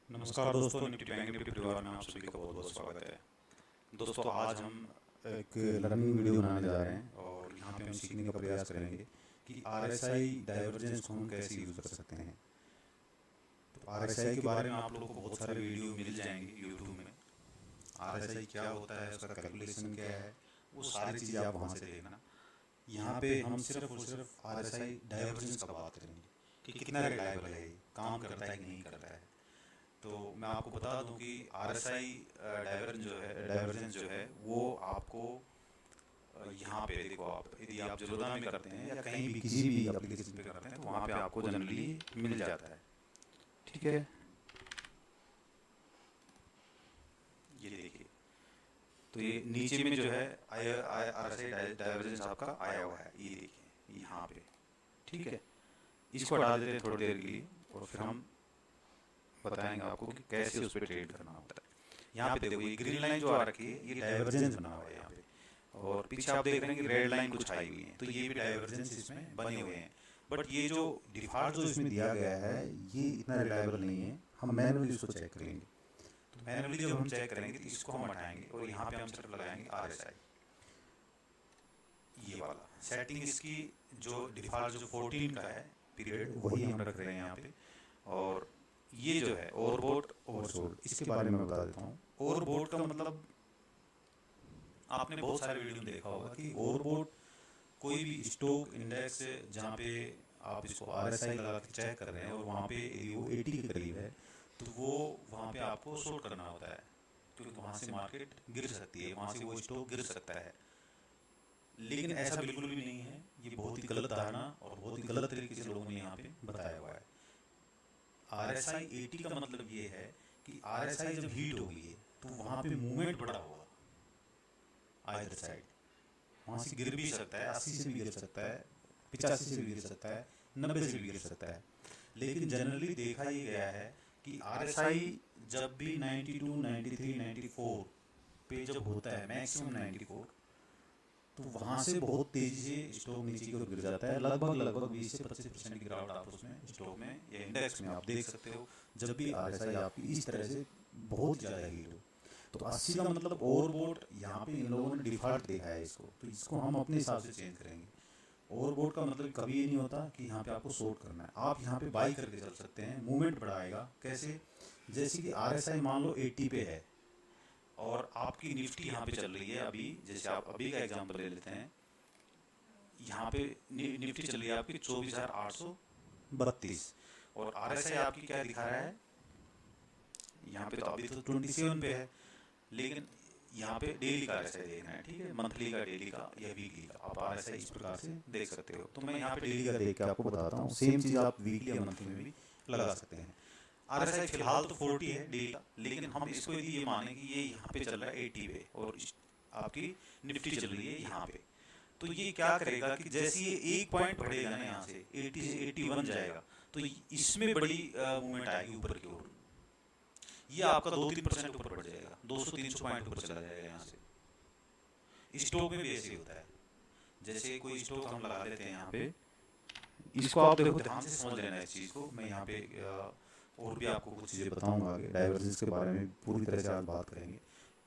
नमस्कार दोस्तों, Nifty bank Nifty परिवार में आप सभी का बहुत बहुत स्वागत है। दोस्तों, आज हम एक लर्निंग वीडियो बनाने जा रहे हैं और यहाँ पे हम सीखने का प्रयास करेंगे कि आरएसआई डाइवर्जेंस को हम कैसे यूज़ कर सकते हैं। तो आरएसआई के बारे में आप लोगों को बहुत सारे वीडियो मिल जाएंगे यूट्यूब में। आरएसआई क्या होता है, उसका कैलकुलेशन क्या है, वो सारी चीज़ें आप वहाँ से देखना। यहाँ पे हम सिर्फ और सिर्फ आरएसआई डाइवर्जेंस का बात करेंगे कि कितना रिलायबल है, ये काम करता है कि नहीं करता है। तो मैं आपको बता दूं कि आरएसआई डाइवर्जेंस जो है वो आपको यहाँ पे देखो, आप यदि आप ज़रूरत में करते हैं या कहीं भी किसी भी एप्लीकेशन पे करते हैं तो वहाँ पे आपको जनरली मिल जाता है। ठीक है, ये देखिए, तो ये नीचे में जो है आरएसआई डाइवर्जेंस आपका आया हुआ है, ये देखिए यहाँ पे। ठीक है, इसको हटा देते हैं थोड़ी देर के लिए और फिर हम बताएंगे आपको कि कैसे उस पर ट्रेड करना होता है। यहाँ पे देखो, ये ग्रीन लाइन जो आ रखी है ये डाइवर्जेंस बना हुआ है यहाँ पे, और पीछे आप देख रहे हैं कि रेड लाइन कुछ आई हुई है, तो ये भी डाइवर्जेंस इसमें बने हुए हैं। बट ये जो डिफॉल्ट जो इसमें दिया गया है ये इतना रिलायबल नहीं है। हम मैनुअली इसको चेक करेंगे। तो मैनुअली जब हम चेक करेंगे तो इसको हम हटाएंगे और यहाँ पे हम सिर्फ लगाएंगे आरएसआई, ये वाला सेटिंग इसकी। जो डिफॉल्ट जो 14 का है पीरियड वही हम रख रहे हैं यहाँ पे। और ये जो है ओवरबोट ओवरसोल्ड, इसके बारे में बता देता हूँ। ओवरबोट का मतलब आपने बहुत सारे वीडियो में देखा होगा कि ओवरबोट कोई भी स्टॉक इंडेक्स जहाँ पे आप इसको आरएसआई लगा के चेक कर रहे हैं और वहाँ पे यदि वो 80 के करीब है तो वो वहाँ पे आपको शॉर्ट करना होता है, क्योंकि वहाँ से मार्केट गिर सकती है, वहाँ से वो स्टॉक गिर सकता है। लेकिन ऐसा बिल्कुल भी नहीं है, ये बहुत ही गलत धारणा और बहुत ही गलत तरीके से लोगों ने यहाँ पे बताया हुआ है। आरएसआई 80 का मतलब ये है कि आरएसआई जब हीट हो गई है तो वहाँ पे मूवमेंट बड़ा होगा आइदर साइड। वहाँ से गिर भी सकता है, 80 से भी गिर सकता है, 85 से भी गिर सकता है, 90 से भी गिर सकता है। लेकिन जनरली देखा ये गया है कि आरएसआई जब भी 92, 93, 94 पे जब होता है, मैक्सिमम 94, तो वहाँ से बहुत तेजी से स्टॉक नीचे की ओर गिर जाता है। लगभग लगभग 20 से 25% की गिरावट आप उसमें स्टॉक में या इंडेक्स में आप देख सकते हो जब भी आरएसआई आपकी इस तरह से बहुत ज़्यादा हीट हो। तो 80 का मतलब ओवरबोट यहाँ पे इन लोगों ने डिफॉल्ट देखा है इसको, तो इसको हम अपने हिसाब से चेंज करेंगे। ओवरबोट का मतलब कभी ये नहीं होता कि यहाँ पे आपको शॉर्ट करना है, आप यहाँ पे बाई करके चल सकते हैं। मूवमेंट बढ़ाएगा कैसे, जैसे कि आरएसआई मान लो 80 पे है और आपकी निफ्टी यहाँ पे चल रही है अभी, जैसे आप अभी का एग्जांपल ले लेते हैं। यहाँ पे निफ्टी चल रही है आपकी 24,832 और आरएसआई आपकी क्या दिखा रहा है, यहाँ पे तो अभी तो 27 पे है। लेकिन यहाँ पे डेली का आरएसआई देखना है, ठीक है, मंथली का, डेली का या वीकली का, आप आरएसआई इस प्रकार से देख सकते हो। तो मैं यहाँ पे डेली का देख के आपको बताता हूँ, सेम चीज़ आप वीकली या मंथली में भी लगा सकते हैं। आरएसआई फिलहाल तो 40 है डेली का, लेकिन हम इसको यदि ये माने कि ये यहाँ पे चल रहा है 80 पे और आपकी निफ्टी चल रही है यहाँ पे, तो ये क्या करेगा कि जैसे ये एक पॉइंट बढ़ेगा ना यहाँ से 80 से 81 जाएगा, तो इसमें बड़ी मूवमेंट आएगी ऊपर की ओर। ये आपका 2-3% ऊपर बढ़ जाएगा, 200-300 पॉइंट ऊपर चला जाएगा यहाँ से। स्टॉक में भी ऐसे ही होता है, जैसे कोई स्टॉक हम लगा लेते हैं यहाँ पे, इसको आप देखो ध्यान से समझ लेना इस चीज़ को। मैं यहाँ पे और भी आपको कुछ चीज़ें बताऊंगा आगे, डाइवर्जेंस के बारे में पूरी तरह से आज बात करेंगे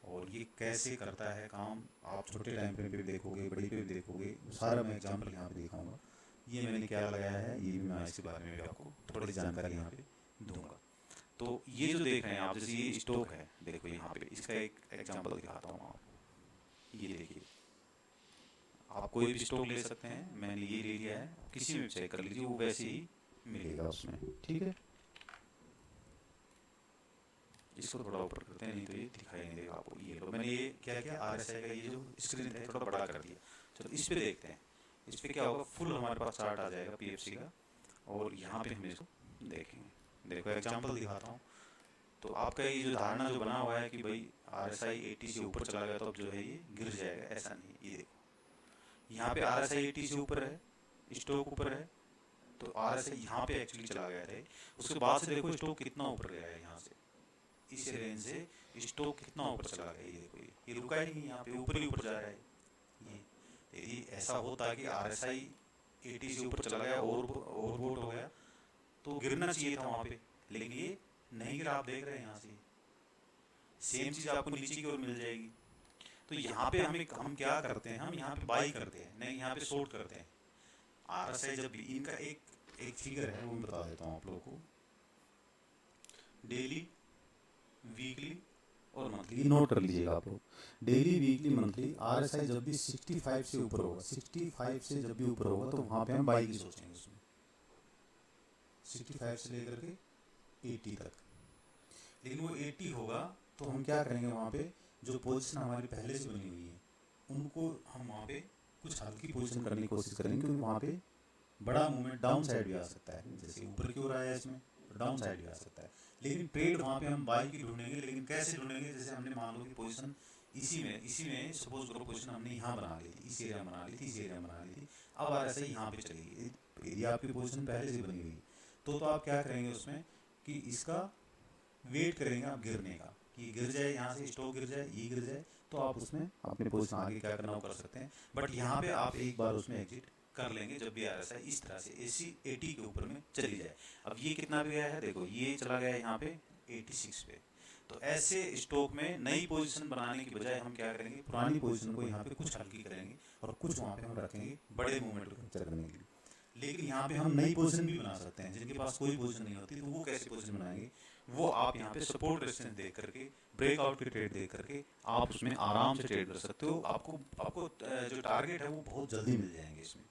और ये कैसे करता है काम। आप छोटे टाइम फ्रेम पे भी देखोगे, बड़ी पे भी देखोगे, सारा मैं एग्जांपल यहाँ पे दिखाऊंगा। ये मैंने क्या लगाया है ये भी मैं इसके बारे में भी आपको थोड़ी जानकारी यहाँ पे दूंगा। तो ये जो देख रहे हैं आप, जैसे ये स्टॉक है, देखो यहाँ पे इसका एक एग्जांपल दिखाता हूँ आपको। ये देखिए, आप कोई भी स्टॉक ले सकते हैं, मैंने ये ले लिया है, किसी में चेक कर लीजिए, वो वैसे ही मिलेगा उसमें। ठीक है, इसको थोड़ा ऊपर करते हैं, नहीं तो ये दिखाई नहीं देगा आपको। ये लो, मैंने ये क्या किया, आरएसआई का ये जो स्क्रीन है थोड़ा बड़ा कर दिया। चलो इस पे देखते हैं, इस पे क्या होगा, फुल हमारे पास चार्ट आ जाएगा पीएफसी का और यहाँ पे हम इसको देखेंगे। देखो एग्जांपल दिखाता हूँ। तो आपका ये जो धारणा जो बना हुआ है कि भाई आरएसआई 80 से ऊपर चला गया तो अब जो है ये गिर जाएगा, ऐसा नहीं। ये देखो यहाँ पे आरएसआई 80 से ऊपर है, स्टॉक ऊपर है, तो आरएसआई यहाँ पे एक्चुअली चला गया था। उसके बाद से देखो स्टॉक कितना ऊपर गया है, यहाँ से इस रेंज से स्टॉक कितना ऊपर चला गया। ये देखो, ये रुका ही नहीं, यहाँ पे ऊपर ही ऊपर जा रहा है। ये यदि ऐसा होता कि आरएसआई 80 से ऊपर चला गया और ओवरबोट हो गया तो गिरना चाहिए था वहाँ पे, लेकिन ये नहीं गिर आप देख रहे हैं यहाँ से, सेम चीज़ आपको नीचे की ओर मिल जाएगी। तो यहाँ पे हम क्या करते हैं, हम यहाँ पे बाई करते हैं, नहीं यहाँ पे शॉर्ट करते हैं। RSI जब भी इनका एक फिगर है वो मैं बता देता हूँ आप लोगों को, डेली, वीकली और मंथली, नोट कर लीजिएगा आप लोग। डेली, वीकली, मंथली RSI जब भी 65 से ऊपर होगा, 65 से जब भी ऊपर होगा तो वहाँ पे हम बाई की सोचेंगे उसमें, 65 से लेकर के 80 तक। लेकिन वो 80 होगा तो हम क्या करेंगे, वहाँ पे जो पोजीशन हमारी पहले से बनी हुई है उनको हम वहाँ पे कुछ हल्की पोजीशन करने की कोशिश करेंगे, क्योंकि वहाँ पे बड़ा मूवमेंट डाउन साइड भी आ सकता है, जैसे ऊपर की ओर आया इसमें तो डाउन साइड भी आ सकता है। लेकिन ट्रेड वहाँ पे हम बाई की ढूंढेंगे, लेकिन कैसे ढूंढेंगे, जैसे हमने मान लो कि पोजीशन इसी में सपोज करो पोजीशन हमने यहाँ बना ली थी, इस एरिया में बना ली थी, इस एरिया में बना ली थी, अब RSI यहाँ पे चलेगी, एरिया आपकी पोजीशन पहले से बनी हुई, तो आप क्या करेंगे उसमें कि इसका वेट करेंगे आप गिरने का, कि गिर जाए, यहाँ से स्टॉक गिर जाए, ये गिर जाए, तो आप उसमें अपने पोजीशन आगे क्या करना वो कर सकते हैं। बट यहाँ पे आप एक बार उसमें एग्जिट कर लेंगे जब भी RSI इस तरह से 80 के ऊपर में चली जाए। अब ये कितना भी गया है, देखो ये चला गया है यहाँ पे 86 पे। तो ऐसे स्टॉक में नई पोजीशन बनाने की बजाय हम क्या करेंगे, पुरानी पोजीशन को यहाँ पे कुछ हल्की करेंगे और कुछ वहाँ पे हम रखेंगे बड़े मूवमेंट को कैप्चर करने के लिए। लेकिन यहाँ पे हम नई पोजीशन भी बना सकते हैं, जिनके पास कोई पोजीशन नहीं होती तो वो कैसे पोजीशन बनाएंगे, वो आप यहाँ पे सपोर्ट रेजिस्टेंस देख करके, ब्रेकआउट की ट्रेड देख करके आप उसमें आराम से ट्रेड कर सकते हो। आपको जो टारगेट है वो बहुत जल्दी मिल जाएंगे इसमें।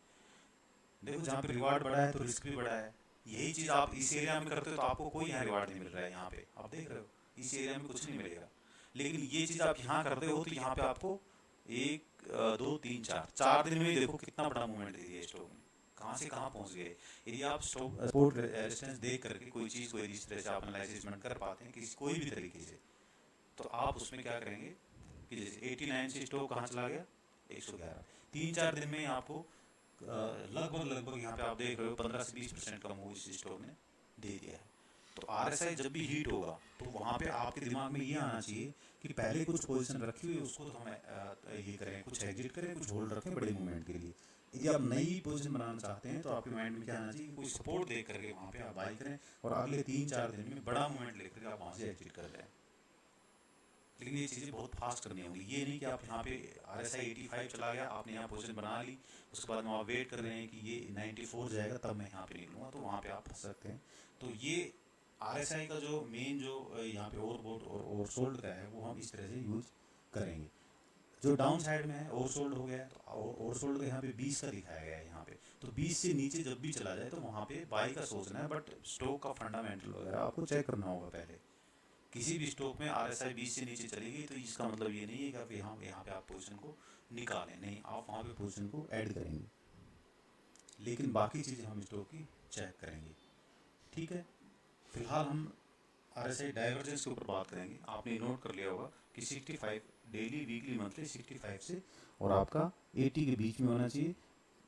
देखो जहाँ पे रिवार्ड बड़ा है तो रिस्क भी बड़ा है। यही चीज़ आप इस एरिया में करते हो तो आपको कोई यहाँ रिवार्ड नहीं मिल रहा है, यहाँ पे आप देख रहे हो इस एरिया में कुछ नहीं मिलेगा। लेकिन ये चीज़ आप यहाँ करते हो तो यहाँ पे आपको 1 2 3 4 दिन में देखो कितना बड़ा मूवमेंट दे दिया स्टॉक ने, कहाँ से कहाँ पहुँच गए। यदि आप सपोर्ट रेजिस्टेंस देख करके कोई चीज़ को इस तरह से आप एनालिसिसमेंट कर पाते हैं किसी कोई भी तरीके से, तो आप उसमें क्या करेंगे कि जैसे 89 से स्टॉक कहाँ चला गया 111, 3-4 दिन में आपको लगभग यहाँ पे आप देख रहे हो 15 से 20% का मूव इस स्टॉक ने दे दिया है। तो RSI जब भी हीट होगा तो वहाँ पे आपके दिमाग में ये आना चाहिए कि पहले कुछ पोजीशन रखी हुई उसको तो हम ये करें, कुछ एग्जिट करें, कुछ होल्ड रखें बड़े मूवमेंट के लिए। यदि आप नई पोजीशन बनाना चाहते हैं तो आपके माइंड में क्या आना चाहिए, कोई सपोर्ट देख करके वहाँ पे आप बाई करें और अगले 3-4 दिन में बड़ा मूवमेंट लेकर आप वहाँ से एग्जिट कर जाएं। लेकिन ये चीज़ें बहुत फास्ट करनी होंगी, ये नहीं कि आप यहाँ पे RSI 85 चला गया, आपने यहाँ पोजीशन बना ली, उसके बाद में आप वेट कर रहे हैं कि ये 94 जाएगा तब मैं यहाँ पे निकलूँगा, तो वहाँ पे आप फंस सकते हैं। तो ये RSI का जो मेन जो यहाँ पे ओवरबॉट और ओवरसोल्ड का है वो हम इस तरह से यूज करेंगे। जो डाउन साइड में है ओवरसोल्ड हो गया है, तो ओवरसोल्ड का यहाँ पे 20 का दिखाया गया है यहाँ पे, तो 20 से नीचे जब भी चला जाए तो वहाँ पे बाई का सोचना है। बट स्टॉक का फंडामेंटल वगैरह आपको चेक करना होगा पहले। किसी भी स्टॉक में RSI 20 से नीचे चली गई तो इसका मतलब ये नहीं है कि आप यहाँ पे आप पोजीशन को निकालें, नहीं, आप वहाँ पे पोजीशन को ऐड करेंगे, लेकिन बाकी चीज़ें हम स्टॉक की चेक करेंगे। ठीक है, फिलहाल हम RSI डाइवर्जेंस के ऊपर बात करेंगे। आपने नोट कर लिया होगा कि 65 डेली, वीकली, मंथली 65 से और आपका 80 के बीच में होना चाहिए,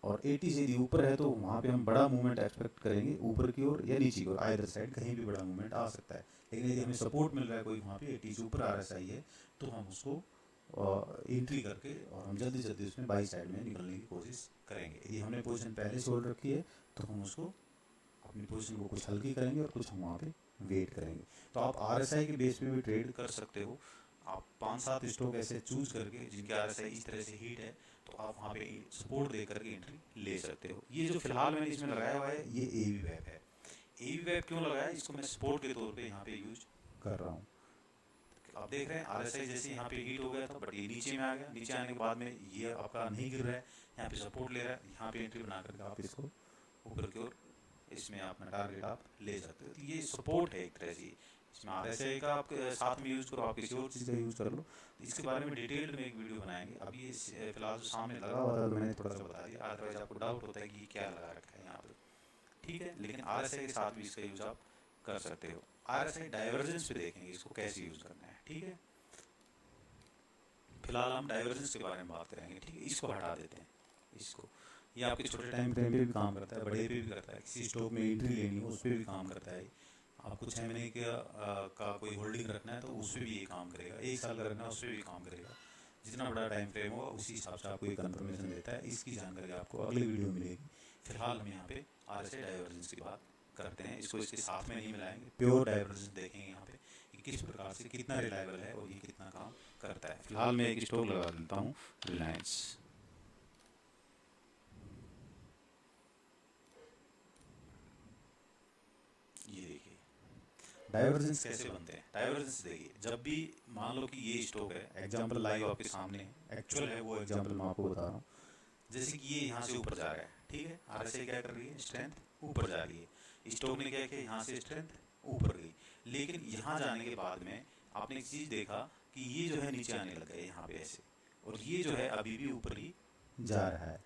और 80 से यदि ऊपर है तो वहाँ पे हम बड़ा मूवमेंट एक्सपेक्ट करेंगे, ऊपर की ओर या नीचे की ओर, आइदर साइड कहीं भी बड़ा मूवमेंट आ सकता है। लेकिन यदि हमें सपोर्ट मिल रहा है कोई वहाँ पे 80 से ऊपर RSI है तो हम उसको एंट्री करके और हम जल्दी जल्दी उसमें बाई साइड में निकलने की कोशिश करेंगे। यदि हमने पोजीशन पहले से होल्ड रखी है तो हम उसको अपनी पोजीशन को कुछ हल्की करेंगे और कुछ हम वहाँ पे वेट करेंगे। तो आप RSI के बेस पे भी ट्रेड कर सकते हो। आप 5-7 स्टॉक ऐसे चूज करके जिनके RSI इस तरह से हीट है तो आप वहाँ पे सपोर्ट दे करके एंट्री ले सकते हो। ये जो फिलहाल मैंने इसमें लगाया हुआ है ये AVWAP है। AVWAP क्यों लगाया, इसको मैं सपोर्ट के तौर पे यहाँ पे यूज कर रहा हूँ। आप देख रहे हैं RSI जैसे यहाँ पे हीट हो गया था बट ये नीचे में आ गया, नीचे आने के बाद में ये आपका नहीं गिर रहा है, यहाँ पे सपोर्ट ले रहा है, यहाँ पे एंट्री बना करके आप इसको ऊपर की ओर इसमें अपना टारगेट आप ले सकते हो। तो ये सपोर्ट है एक तरह से, इसमें RSI का आप साथ में यूज़ करो, आप किसी और चीज़ का यूज़ कर लो। तो इसके बारे में डिटेल्ड में एक वीडियो बनाएंगे। अभी ये फिलहाल जो सामने लगा हुआ था तो मैंने थोड़ा सा बता दिया, अदरवाइज आपको डाउट होता है कि क्या लगा रखा है यहाँ पे। ठीक है, लेकिन RSI के साथ भी इसका यूज़ आप कर सकते हो। RSI डाइवर्जेंस पे देखेंगे इसको कैसे यूज़ करना है। ठीक है, फिलहाल हम डाइवर्जेंस के बारे में बात करेंगे। ठीक है, इसको हटा देते हैं। इसको, ये आपके छोटे टाइम फ्रेम पे भी काम करता है, बड़े पे भी करता है, किसी स्टॉक में एंट्री लेनी हो उस पर भी काम करता है। आपको 6 महीने का कोई होल्डिंग रखना है तो उस पर भी ये काम करेगा, 1 साल का रखना है उस पर भी काम करेगा। जितना बड़ा टाइम फ्रेम होगा उसी हिसाब से आपको एक कंफर्मेशन देता है। इसकी जानकारी आपको अगली वीडियो में मिलेगी। फिलहाल हम यहाँ पे RSI डाइवर्जेंस की बात करते हैं, इसको इसके साथ में नहीं मिलाएंगे, प्योर डाइवर्जेंस देखेंगे यहाँ पे। कि किस प्रकार से कितना रिलायबल है और ये कितना काम करता है। फिलहाल मैं एक स्टॉक लगा देता हूँ रिलायंस। ये देखिए डाइवर्जेंस कैसे बनते हैं। डाइवर्जेंस देखिए, जब भी मान लो कि ये स्टॉक है, एग्जांपल लाइव आपके सामने है, एक्चुअल है वो एग्जांपल मैं आपको बता रहा हूँ। जैसे कि ये यहाँ से ऊपर जा रहा है, ठीक है, आरएसआई क्या कर रही है, स्ट्रेंथ ऊपर जा रही है। स्टॉक ने क्या किया, यहाँ से स्ट्रेंथ ऊपर गई, लेकिन यहाँ जाने के बाद में आपने एक चीज देखा कि ये जो है नीचे आने लग गया यहाँ पे ऐसे, और ये जो है अभी भी ऊपर ही जा रहा है।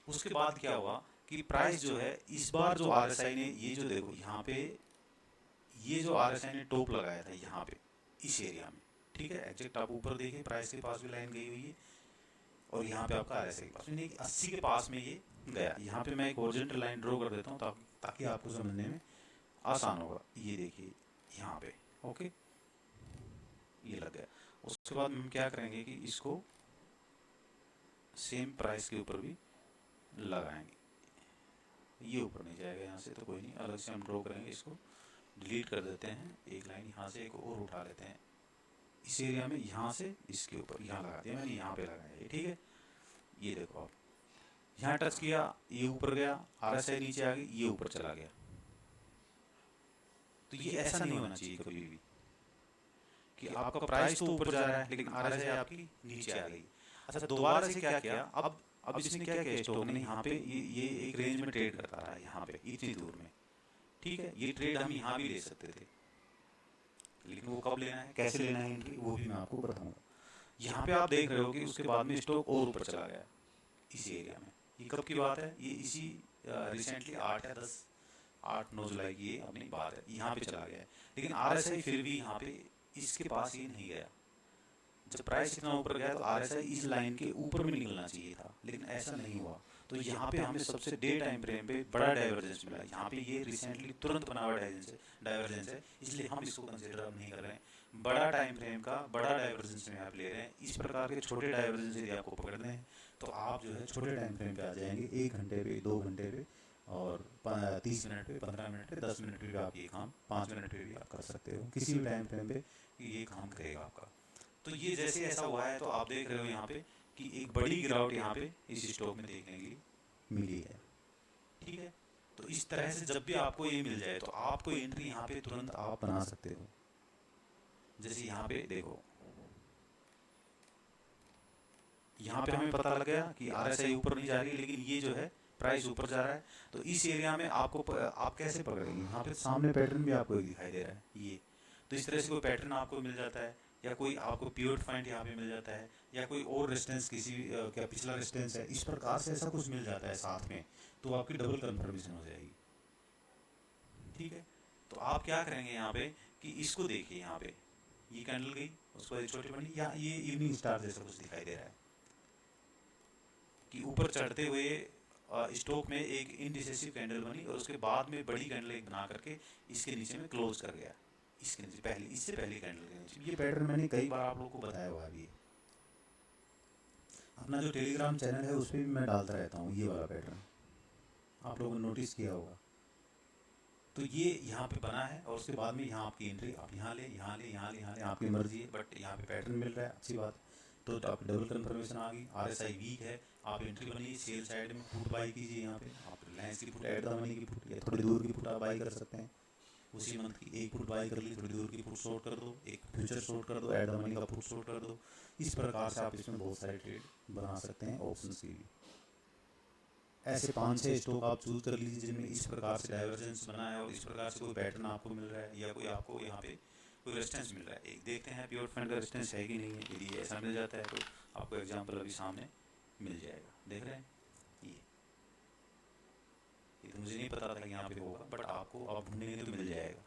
उसके बाद क्या हुआ कि प्राइस जो है इस बार जो आरएसआई ने, ये जो देखो यहाँ पे, ये जो आरएसआई ने टॉप लगाया था यहाँ पे इस एरिया में, ठीक है, एग्जैक्ट आप ऊपर देखिए प्राइस के पास भी लाइन गई हुई है, और यहाँ पे आपका आरएसआई के पास, 80 के पास में ये गया। यहाँ पे मैं एक हॉरिजॉन्टल लाइन ड्रॉ कर देता हूँ ताकि आपको समझने में आसान होगा। ये देखिए यहाँ पे, ओके, ये लग गया। उसके बाद हम क्या करेंगे कि इसको सेम प्राइस के ऊपर भी लगाएंगे। ये ऊपर नहीं जाएगा यहाँ से तो कोई नहीं, अलग से हम ड्रॉ करेंगे, इसको डिलीट कर देते हैं। एक लाइन यहाँ से एक और उठा लेते हैं इस एरिया में, यहाँ से इसके ऊपर यहाँ लगा दिया मैंने, यहाँ पे लगाया है, ठीक है। ये देखो आप यहाँ टच किया, ये ऊपर गया, आरएसआई नीचे आ गई, ये ऊपर चला गया। तो ये ऐसा नहीं होना चाहिए कभी भी कि आपका प्राइस तो ऊपर जा रहा है लेकिन आरएसआई आपकी नीचे आ गई। अच्छा, दोबारा से क्या किया, अब इसने क्या किया, स्टॉक ने यहाँ पे ये एक रेंज में ट्रेड करता रहा यहाँ पे इतनी दूर में, ठीक है। ये ट्रेड हम यहाँ भी ले सकते थे, लेकिन वो कब लेना है, कैसे लेना है एंट्री, वो भी मैं आपको बताऊंगा। यहाँ पे आप देख रहे हो कि उसके बाद में स्टॉक और ऊपर चला गया इस एरिया में। ये कब की बात है, ये इसी रिसेंटली 8 9 जुलाई की ये अपनी बात है, यहाँ पे चला गया है। लेकिन आरएसआई फिर भी यहाँ पे इसके पास ही नहीं गया। जब प्राइस इतना ऊपर गया तो आरएसआई इस लाइन के ऊपर में निकलना चाहिए था, लेकिन ऐसा नहीं हुआ। तो यहाँ पे हमें सबसे डे टाइम फ्रेम पे बड़ा डाइवर्जेंस मिला। यहाँ पे ये रिसेंटली तुरंत बना हुआ डाइवर्जेंस है, इसलिए हम इसको कंसिडर नहीं कर रहे हैं। बड़ा टाइम फ्रेम का बड़ा डाइवर्जेंस में आप ले रहे हैं। इस प्रकार के छोटे डाइवर्जेंस यदि आपको पकड़ने हैं तो आप जो है छोटे टाइम फ्रेम पे आ जाएंगे, 1 घंटे पे, 2 घंटे पे, और 30 मिनट पे, 15 मिनट पे, 10 मिनट पे भी आप ये काम, 5 मिनट पे भी आप कर सकते हो, किसी भी टाइम फ्रेम पे ये काम करेगा आपका। तो ये जैसे ऐसा हुआ है तो आप देख रहे हो यहाँ पे कि एक बड़ी गिरावट यहाँ पे इस स्टॉक में देखने की मिली है, ठीक है। तो इस तरह से जब भी आपको ये मिल जाए तो आपको एंट्री यहाँ पे तुरंत आप बना सकते हो। जैसे यहाँ पे देखो, यहाँ पे हमें पता लग गया कि आरएसआई ऊपर नहीं जा रही, लेकिन ये जो है प्राइस ऊपर जा रहा है। तो इस एरिया में आपको आप कैसे पकड़ेंगे, यहाँ पे सामने पैटर्न भी आपको दिखाई दे रहा है ये। तो इस तरह से कोई पैटर्न आपको मिल जाता है, या कोई आपको पिवट पॉइंट यहाँ पे मिल जाता है, या कोई और रेजिस्टेंस किसी क्या पिछला रेजिस्टेंस है, इस प्रकार से ऐसा कुछ मिल जाता है साथ में, तो आपकी डबल कंफर्मेशन हो जाएगी, ठीक है। तो आप क्या करेंगे यहाँ पे कि इसको देखिए, यहाँ पे ये कैंडल गई, उसके बाद छोटी बनी, या ये इवनिंग स्टार जैसा कुछ दिखाई दे रहा है कि ऊपर चढ़ते हुए स्टॉक में एक इनडिसेसिव कैंडल बनी, और उसके बाद में बड़ी कैंडल एक बना करके इसके नीचे में क्लोज कर गया, इसके नीचे पहले, इससे पहले कैंडल के नीचे। ये पैटर्न मैंने कई बार आप लोगों को बताया हुआ है। अपना जो टेलीग्राम चैनल है उस पर भी मैं डालता रहता हूँ ये वाला पैटर्न, आप लोगों ने नोटिस किया होगा। तो ये यहाँ पे बना है, और उसके बाद में यहाँ आपकी एंट्री, आप यहाँ ले, यहाँ ले, यहाँ ले, यहाँ ले, आपकी मर्जी है, बट यहाँ पे पैटर्न मिल रहा है, अच्छी बात। तो आपकी डबल कंफर्मेशन आ गई, आरएसआई वीक है, आप एंट्री बनिए, सेल साइड में पुट बाई कीजिए। यहाँ पे आप रिलायंस की पुट, एट द मनी की पुट, या थोड़ी दूर की पुट आप बाई कर सकते हैं। उसी मंथ की एक पुट बाई कर ली, थोड़ी दूर की पुट शॉर्ट कर दो, एक फ्यूचर शॉर्ट कर दो, एट द मनी का पुट शॉर्ट कर दो। इस प्रकार से आप इसमें बहुत सारे ट्रेड बना सकते हैं ऑप्शंस की भी। ऐसे 5-6 स्टॉक आप चूज कर लीजिए जिनमें इस प्रकार से डाइवर्जेंस बना है, और इस प्रकार से कोई पैटर्न आपको मिल रहा है, या कोई आपको यहाँ पे कोई रेजिस्टेंस मिल रहा है। एक देखते हैं प्योर फंड का रेजिस्टेंस है कि नहीं है। यदि ऐसा मिल जाता है तो आपको एग्जांपल अभी सामने मिल जाएगा, देख रहे हैं ये तो मुझे नहीं पता था कि यहाँ पे होगा, बट आपको आप ढूंढेंगे तो मिल जाएगा।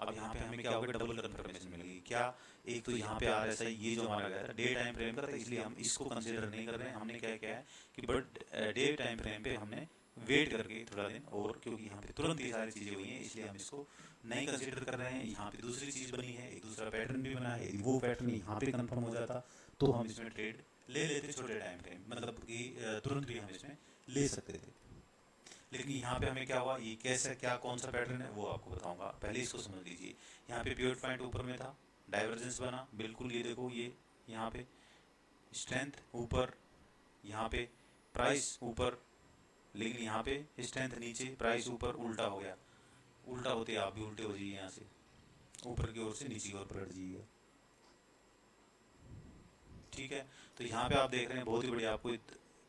अब यहाँ पे हमें क्या होगा, डबल कंफर्मेशन मिलेगी। क्या, एक तो यहाँ पे आरएसआई ये जो हमारा गया था डे टाइम फ्रेम का था, इसलिए हम इसको कंसीडर नहीं कर रहे हैं। हमने क्या किया है कि बट डे टाइम फ्रेम पे हमने वेट करके थोड़ा दिन और, क्योंकि यहाँ पे तुरंत ये सारी चीज़ें हुई हैं, इसलिए हम इसको नहीं कंसीडर कर रहे हैं। यहाँ पे दूसरी चीज़ बनी है, एक दूसरा पैटर्न भी बना है। यदि वो पैटर्न यहाँ पे कंफर्म हो जाता तो हम इसमें ट्रेड ले लेते छोटे टाइम फ्रेम, मतलब कि तुरंत भी हम इसमें ले सकते थे। लेकिन यहाँ पे हमें क्या हुआ, ये कैसे, क्या कौन सा पैटर्न है वो आपको बताऊंगा, पहले इसको समझ लीजिए। यहाँ पे पिवट पॉइंट ऊपर में था, डाइवर्जेंस बना, बिल्कुल ये देखो, ये यहाँ पे स्ट्रेंथ ऊपर, यहाँ पे प्राइस ऊपर, लेकिन यहाँ पे स्ट्रेंथ नीचे, प्राइस ऊपर, उल्टा हो गया। उल्टा होते आप भी उल्टे हो जाइए, यहाँ से ऊपर की ओर से नीचे की ओर पलट जाइएगा। ठीक है, तो यहाँ पे आप देख रहे हैं बहुत ही बढ़िया, आपको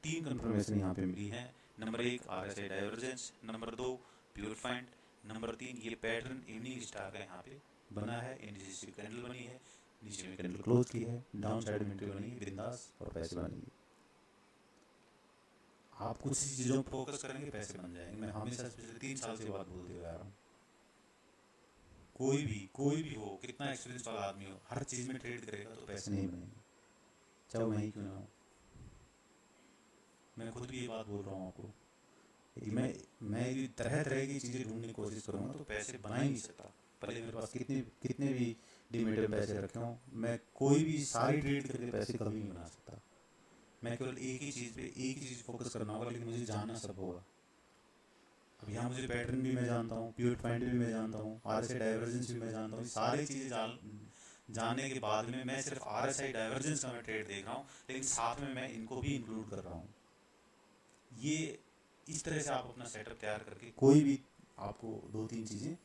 तीन कंफर्मेशन यहाँ पे मिली है। Number 1 RSI divergence, number 2 pure find, number 3 ये पैटर्न इवनिंग स्टार का यहाँ पे बना है, इंडिसिव कैंडल बनी है, नीचे में कैंडल क्लोज की है, डाउन साइड में एंट्री बनी है, बिंदास और पैसे बनेंगे। आप कुछ चीज़ों पर फोकस करेंगे, पैसे बन जाएंगे। मैं हमेशा पिछले 3 साल से बात बोलते हुए आ रहा हूँ। कोई भी हो, कितना एक्सपीरियंस वाला आदमी हो, हर चीज़ में ट्रेड करेगा तो पैसे नहीं बनेंगे, चाहे मैं ही क्यों ना हो। मैं खुद भी ये बात बोल रहा हूँ आपको, यदि मैं यदि तरह तरह की चीज़ें ढूंढने की कोशिश करूँगा तो पैसे बना ही नहीं सकता। पहले मेरे पास कितने भी डिमेट में पैसे रखे हों, मैं कोई भी सारी ट्रेड करके पैसे कभी नहीं बना सकता। मैं केवल एक ही चीज़ फोकस करना होगा, लेकिन मुझे जानना सब होगा। अब यहाँ मुझे पैटर्न भी मैं जानता हूँ, पिवट पॉइंट भी मैं जानता हूँ, RSI डाइवर्जेंस भी मैं जानता हूँ। सारी चीज़ें जानने के बाद में मैं सिर्फ RSI डाइवर्जेंस का मैं ट्रेड देख रहा हूँ, लेकिन साथ में मैं इनको भी इंक्लूड कर रहा हूँ। ये इस तरह से आप अपना सेटअप तैयार करके, कोई भी आपको 2-3 चीज़ें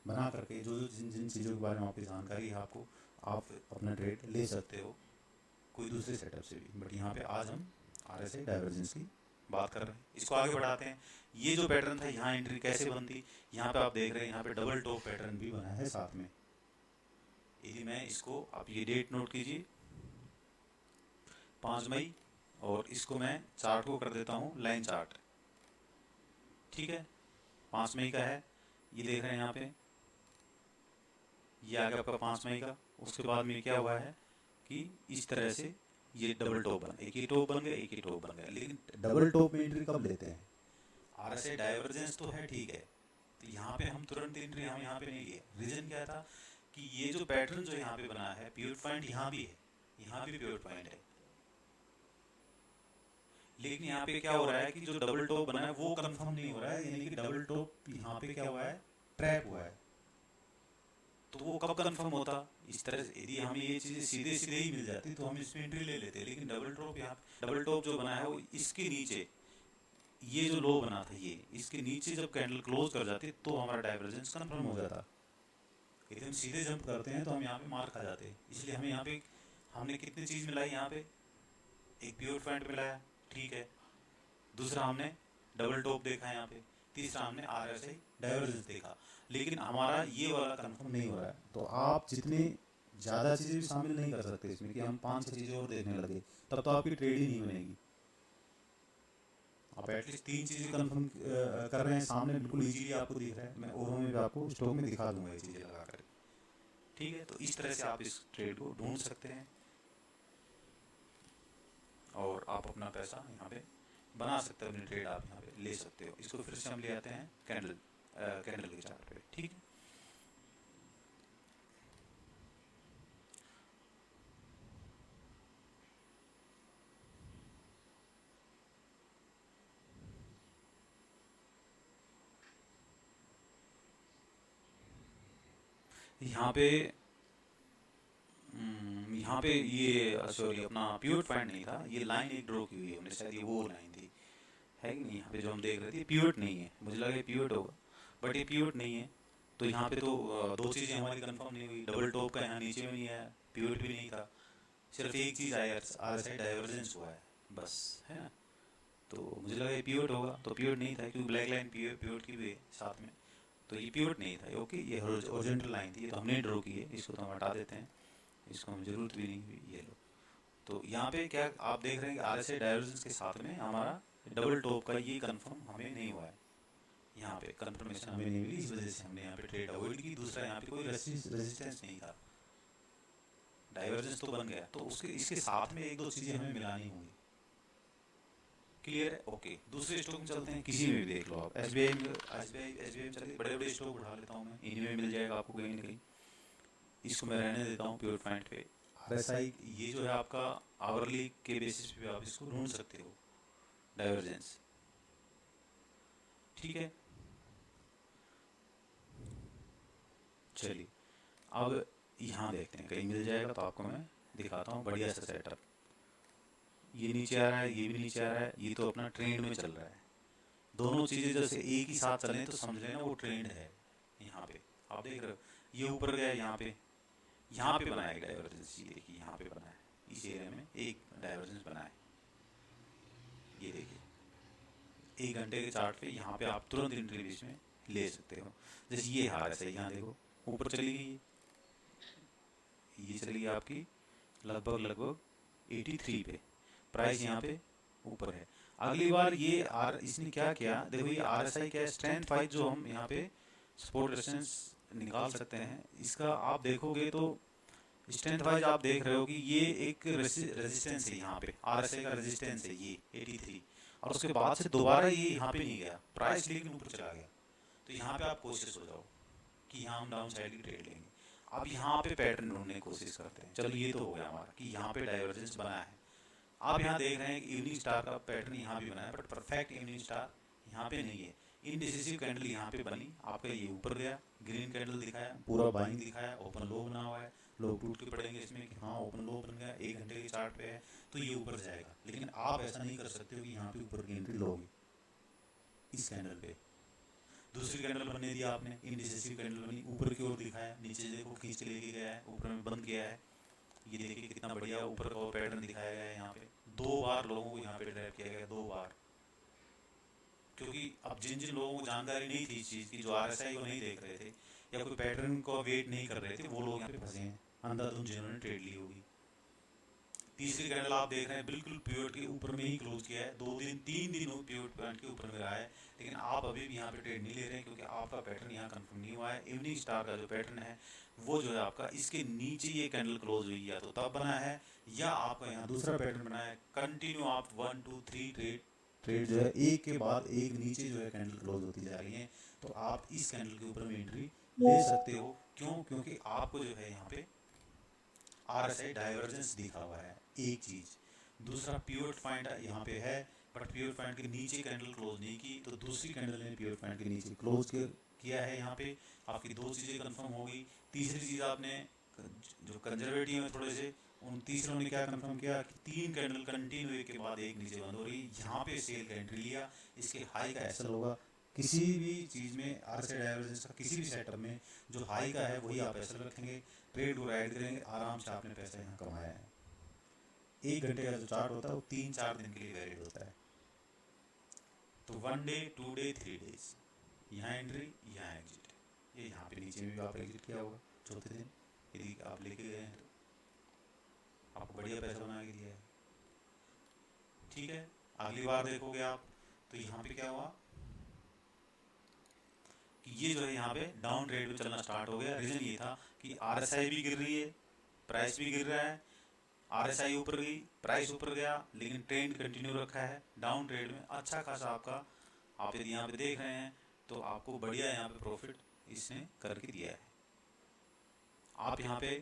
बना करके, जो जिन चीज़ों के बारे में आपकी जानकारी है, आपको आप अपना ट्रेड ले सकते हो कोई दूसरे सेटअप से भी। बट यहाँ पे आज हम RSI डाइवर्जेंस की बात कर रहे हैं, इसको आगे बढ़ाते हैं। ये जो पैटर्न था, यहाँ एंट्री कैसे बनती, यहाँ पे आप देख रहे हैं, यहाँ पे डबल टॉप पैटर्न भी बना है साथ में। यदि मैं इसको, आप ये डेट नोट कीजिए, 5 मई, और इसको मैं चार्ट को कर देता हूँ लाइन चार्ट। ठीक है, 5 मई का है, ये देख रहे हैं यहाँ पे, ये आ गया आपका 5 मई का। उसके बाद में क्या हुआ है कि इस तरह से ये डबल टॉप बना, एक ही टॉप बन गया, एक ही टॉप बन गया। लेकिन डबल टॉप में एंट्री कब लेते हैं, RSI डाइवर्जेंस तो है, ठीक है, तो यहाँ पे हम तुरंत एंट्री हम यहाँ पे नहीं लिए। रीजन क्या था कि ये जो पैटर्न जो यहाँ पे बना है, पिवट पॉइंट यहाँ भी है, यहाँ भी पिवट पॉइंट है, लेकिन यहाँ पे क्या हो रहा है कि जो डबल टॉप बना है वो कंफर्म नहीं हो रहा है, यानी कि डबल टॉप यहाँ पे क्या हुआ है, ट्रैप हुआ है। तो वो कब कंफर्म होता, इस तरह से यदि हमें ये चीज़ें सीधे सीधे ही मिल जाती तो हम इसमें एंट्री ले लेते, लेकिन डबल टॉप यहाँ, डबल टॉप जो बना है वो इसके नीचे, ये जो लो बना था, ये इसके नीचे जब कैंडल क्लोज कर जाती तो हमारा डाइवर्जेंस कंफर्म हो जाता। यदि हम सीधे जंप करते हैं तो हम यहाँ पे मार खा जाते हैं। इसलिए हमें यहाँ पे, हमने कितनी चीज़ मिलाई यहाँ पे, एक पिवट पॉइंट मिलाया, ठीक है, दूसरा हमने डबल टॉप देखा यहाँ पे, तीसरा हमने RSI डाइवर्जेंस देखा, लेकिन हमारा ये वाला कंफर्म नहीं हो रहा है। तो आप जितने ज़्यादा चीज़ें भी शामिल नहीं कर सकते इसमें कि हम 5-6 चीज़ें और देखने लगे, तब तो आपकी ट्रेड ही नहीं बनेगी। आप एटलीस्ट 3 चीज़ें कंफर्म कर रहे हैं सामने, बिल्कुल इजीली आपको दिख रहा है। मैं ओरो में भी आपको स्टॉक में दिखा दूंगा ये चीज़ें लगा कर। ठीक है, तो इस तरह से आप इस ट्रेड को ढूंढ सकते हैं और आप अपना पैसा यहाँ पे बना सकते हो, अपनी ट्रेड आप यहाँ पे ले सकते हो। इसको फिर से हम ले आते हैं कैंडल के चार्ट पे। ठीक है, यहाँ पे ये सॉरी अपना पिवट पॉइंट नहीं था, ये लाइन एक ड्रॉ की हुई है हमने, शायद ये वो लाइन थी, है कि नहीं। यहाँ पे जो हम देख रहे थे पिवट नहीं है, मुझे लगा ये पिवट होगा, बट ये पिवट नहीं है। तो यहाँ पे तो दो चीज़ें हमारी कंफर्म नहीं हुई, डबल टॉप का यहाँ नीचे में नहीं आया, पिवट भी नहीं था, सिर्फ एक चीज़ आया, RSI डाइवर्जेंस हुआ है, बस, है ना। तो मुझे लगा ये पिवट होगा, तो पिवट नहीं था, क्योंकि ब्लैक लाइन पिवट की भी है साथ में, तो ये पिवट नहीं था। ओके, ये हॉरिजॉन्टल लाइन थी, ये तो हमने ड्रॉ की है, इसको तो हम हटा देते हैं, इसको हम जरूरत भी नहीं हुई। ये लो, तो यहाँ पे क्या आप देख रहे हैं कि RSI डाइवर्जेंस के साथ में हमारा डबल टॉप का ये कंफर्म हमें नहीं हुआ है, यहाँ पे कंफर्मेशन हमें नहीं मिली, इस वजह से हमने यहाँ पे ट्रेड अवॉइड की। दूसरा, यहाँ पे कोई रेजिस्टेंस नहीं था, डाइवर्जेंस तो बन गया, तो उसके इसके साथ में एक दो चीज़ें हमें मिलानी होंगी। क्लियर है, ओके। दूसरे स्टॉक में चलते हैं, किसी में भी देख लो आप, SBI में चलिए, बड़े बड़े स्टॉक उठा लेता हूँ मैं, इन्हीं में मिल जाएगा आपको कहीं ना कहीं। इसको मैं रहने देता हूँ पिवट पॉइंट पे। RSI ये जो है आपका आवरली के बेसिस पे आप इसको ढूंढ सकते हो, डाइवर्जेंस। ठीक है, चलिए अब यहाँ देखते हैं, कहीं मिल जाएगा तो आपको मैं दिखाता हूँ बढ़िया सा सेटअप। ये नीचे आ रहा है, ये भी नीचे आ रहा है, ये तो अपना ट्रेंड में चल रहा है। दोनों चीज़ें जैसे एक ही साथ चलें तो समझ लेना वो ट्रेंड है। यहाँ पे आप देख रहे हो, ये ऊपर गया, यहाँ पे बना है डाइवर्जेंस। ये देखिए यहाँ पे बना है, इस एरिया में एक डाइवर्जेंस बना है। ये देखिए 1 घंटे के चार्ट पे यहाँ पे आप तुरंत एंट्री बीच में ले सकते हो। जैसे ये हार है सही, यहाँ देखो ऊपर चली गई, ये चली गई आपकी लगभग 83 पे, प्राइस यहाँ पे ऊपर है। अगली बार ये इसने क्या किया, देखो ये RSI क्या है, स्ट्रेंथ वाइज जो हम यहाँ पे सपोर्ट रेजिस्टेंस निकाल सकते हैं, इसका आप देखोगे तो स्ट्रेंथ वाइज आप देख रहे हो कि ये एक रेजिस्टेंस है, यहाँ पे RSI का रेजिस्टेंस है ये 83, और उसके बाद से दोबारा ये यहाँ पे नहीं गया प्राइस, लेकिन ऊपर चला गया। तो यहाँ पे आप कोशिश हो जाओ कि यहाँ हम डाउन साइड की ट्रेड लेंगे। अब यहाँ पे पैटर्न ढूंढने की कोशिश करते हैं। चलो ये तो हो गया हमारा कि यहाँ पे डाइवर्जेंस बना है। आप यहाँ देख रहे हैं कि इवनिंग स्टार का पैटर्न यहाँ भी बना है, बट परफेक्ट इवनिंग स्टार यहाँ पे नहीं है। इनडिसिसिव कैंडल यहाँ पे बनी, आपका ये ऊपर गया, ग्रीन कैंडल दिखाया, पूरा बाइंग दिखाया, ओपन लो बना हुआ है, लोग टूट के पड़ेंगे इसमें कि हाँ ओपन लो बन गया, 1 घंटे के चार्ट पे है तो ये ऊपर जाएगा। लेकिन आप ऐसा नहीं कर सकते हो कि यहाँ पे ऊपर की एंट्री लोगे इस कैंडल पे। दूसरी कैंडल बनने दी आपने, इनडिसिसिव कैंडल बनी, ऊपर की ओर दिखाया, नीचे देखो खींच के लेके गया है, ऊपर में बंद किया है। ये देखिए कितना बढ़िया ऊपर का पैटर्न दिखाया गया है। यहाँ पे 2 बार लोगों को यहाँ पे ट्रैप किया गया, 2 बार, क्योंकि अब जिन जिन लोगों को जानकारी नहीं थी इस चीज़ की, जो RSI को नहीं देख रहे थे या कोई पैटर्न को वेट नहीं कर रहे थे, वो लोग यहाँ पे फंसे हैं अंधाधुंध, जिन्होंने ट्रेड ली होगी। तीसरी कैंडल आप देख रहे हैं बिल्कुल पिवट के ऊपर में ही क्लोज किया है, 3 दिन पिवट पॉइंट के ऊपर में रहा है, लेकिन आप अभी भी यहाँ पे ट्रेड नहीं ले रहे हैं क्योंकि आपका पैटर्न यहाँ कंफर्म नहीं हुआ है। इवनिंग स्टार का जो पैटर्न है वो जो है आपका इसके नीचे ये कैंडल क्लोज हुई, या तो तब बना है या आपका यहाँ दूसरा पैटर्न बना है। कंटिन्यू आप 1 2 3 ट्रेड जो है एक के बाद एक नीचे जो है कैंडल क्लोज होती जा रही है, तो आप इस कैंडल के ऊपर में एंट्री ले सकते हो। क्यों? क्योंकि आपको जो है यहाँ पे RSI डाइवर्जेंस दिखा हुआ है, एक चीज। दूसरा पिवट पॉइंट यहाँ पे है, बट पिवट पॉइंट के नीचे कैंडल क्लोज नहीं की, तो दूसरी कैंडल ने पिवट पॉइंट के नीचे क्लोज किया है। यहाँ पे आपकी 2 चीजें कंफर्म हो गई। तीसरी चीज आपने जो कंजर्वेटिव है थोड़े से, उन तीसरों ने क्या कंफर्म किया कि 3 कैंडल कंटिन्यू एक के बाद एक नीचे बंद हो रही, यहाँ पे सेल का एंट्री लिया, इसके हाई का एसएल होगा। किसी भी चीज़ में RSI डाइवर्जेंस का किसी भी सेटअप में जो हाई का है वही आप एसएल रखेंगे, ट्रेड को ऐड करेंगे, आराम से आपने पैसा यहाँ कमाया है। 1 घंटे का जो चार्ट होता है वो 3-4 दिन के लिए वैलिड होता है। तो 1 डे 2 डे 3 डेज, यहाँ एंट्री यहाँ एग्जिट। ये यहाँ पे नीचे में भी आप एग्जिट किया होगा चौथे दिन, यदि आप लेके गए हैं तो आपको बढ़िया पैसा बना के दिया है। ठीक है, अगली बार देखोगे आप तो यहाँ पे क्या हुआ कि ये जो है यहाँ पे डाउन ट्रेड में चलना स्टार्ट हो गया। रीजन ये था कि RSI भी गिर रही है, प्राइस भी गिर रहा है, RSI ऊपर गई, प्राइस ऊपर गया, लेकिन ट्रेंड कंटिन्यू रखा है डाउन ट्रेड में। अच्छा खासा आपका, आप यदि यहाँ पे देख रहे हैं तो आपको बढ़िया यहाँ पे प्रॉफिट इसने करके दिया है। आप यहाँ पे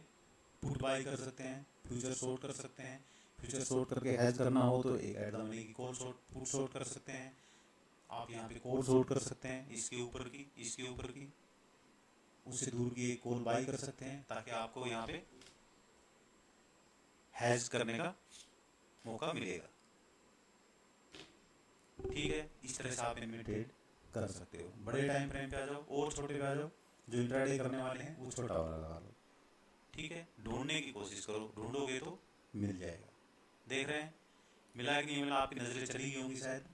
पुट बाई कर सकते हैं, फ्यूचर शॉर्ट कर सकते हैं, फ्यूचर शॉर्ट करके हेज करना हो तो एक एट द मनी की कॉल शॉर्ट पुट शॉर्ट कर सकते हैं। आप यहाँ पे कॉल शॉर्ट कर सकते हैं, इसके ऊपर की, इसके ऊपर की, उससे दूर की एक कॉल बाई कर सकते हैं, ताकि आपको यहाँ पे हेज करने का मौका मिलेगा। ठीक है, इस तरह से आप इनमें ट्रेड कर सकते हो। बड़े टाइम फ्रेम पे आ जाओ और छोटे पे आ जाओ, जो इंट्राडे करने वाले हैं वो छोटा वाला लगा लो। ठीक है, ढूंढने की कोशिश करो, ढूंढोगे तो मिल जाएगा। देख रहे हैं मिला है कि नहीं मिला, आपकी नजरें चली गई होंगी शायद।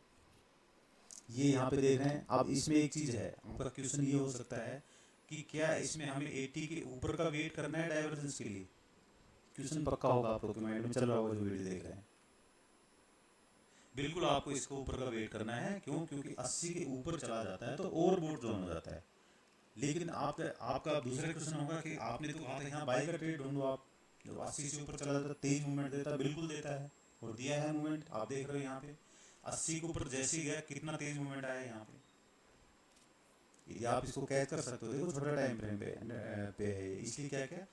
ये यहाँ पे देख रहे हैं। अब इसमें एक चीज है, आपका क्वेश्चन ये हो सकता है कि क्या इसमें हमें 80 के ऊपर का वेट करना है डाइवर्जेंस के लिए? क्वेश्चन पक्का होगा आप लोग के माइंड में चल रहा होगा जो वीडियो देख रहे हैं। बिल्कुल आपको इसको ऊपर का वेट करना है। क्यों? क्योंकि 80 के ऊपर चला जाता है तो ओवरबोट जोन हो जाता है। लेकिन आपका दूसरा क्वेश्चन होगा कि आपने तो कहा था यहाँ बाई का ट्रेड ढूंढो, आप जो 80 से ऊपर चला जाता है, तेज मूवमेंट देता है, बिल्कुल देता है और दिया है मूवमेंट। आप देख रहे हो यहाँ पे 80 के ऊपर जैसे गया कितना तेज मूवमेंट आया यहाँ पे। यदि आप इसको कैच कर सकते हो, देखो छोटा टाइम फ्रेम पे इसलिए क्या क्या